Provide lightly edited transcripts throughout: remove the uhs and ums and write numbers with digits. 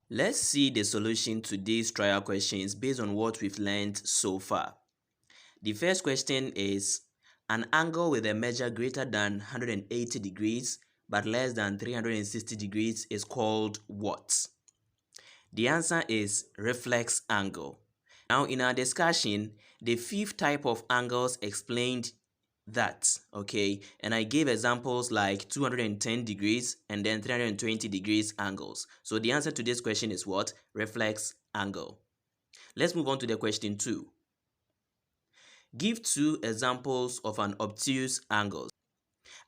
Let's see the solution to these trial questions based on what we've learned so far. The first question is, an angle with a measure greater than 180 degrees but less than 360 degrees is called what? The answer is reflex angle. Now in our discussion, the fifth type of angles explained that, okay, and I gave examples like 210 degrees and then 320 degrees angles. So the answer to this question is what? Reflex angle. Let's move on to the question 2. Give 2 examples of an obtuse angle.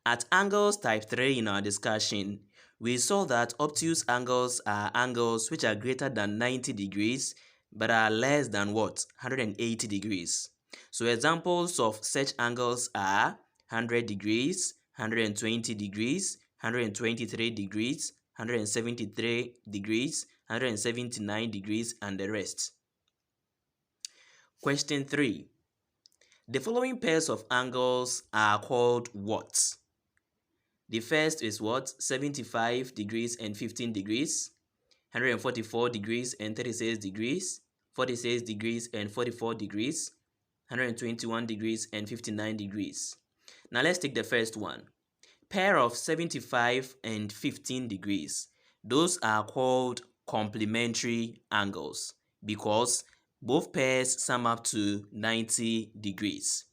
At angles type 3 in our discussion, we saw that obtuse angles are angles which are greater than 90 degrees but are less than what? 180 degrees. So examples of such angles are 100 degrees, 120 degrees, 123 degrees, 173 degrees, 179 degrees, and the rest. Question 3. The following pairs of angles are called what? The first is what? 75 degrees and 15 degrees, 144 degrees and 36 degrees, 46 degrees and 44 degrees, 121 degrees and 59 degrees. Now let's take the first one. Pair of 75 and 15 degrees. Those are called complementary angles because both pairs sum up to 90 degrees.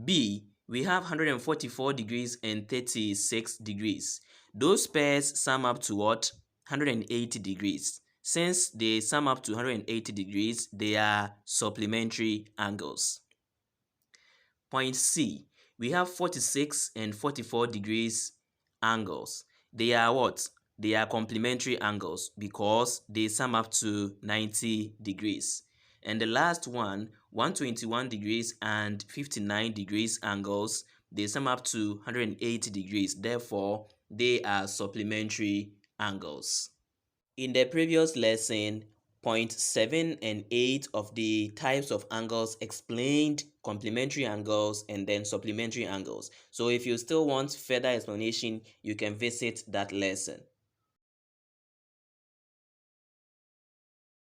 B, we have 144 degrees and 36 degrees. Those pairs sum up to what? 180 degrees. Since they sum up to 180 degrees, they are supplementary angles. Point C, we have 46 and 44 degrees angles. They are what? They are complementary angles because they sum up to 90 degrees. And the last one, 121 degrees and 59 degrees angles, they sum up to 180 degrees. Therefore, they are supplementary angles. In the previous lesson, point 7 and 8 of the types of angles explained complementary angles and then supplementary angles. So if you still want further explanation, you can visit that lesson.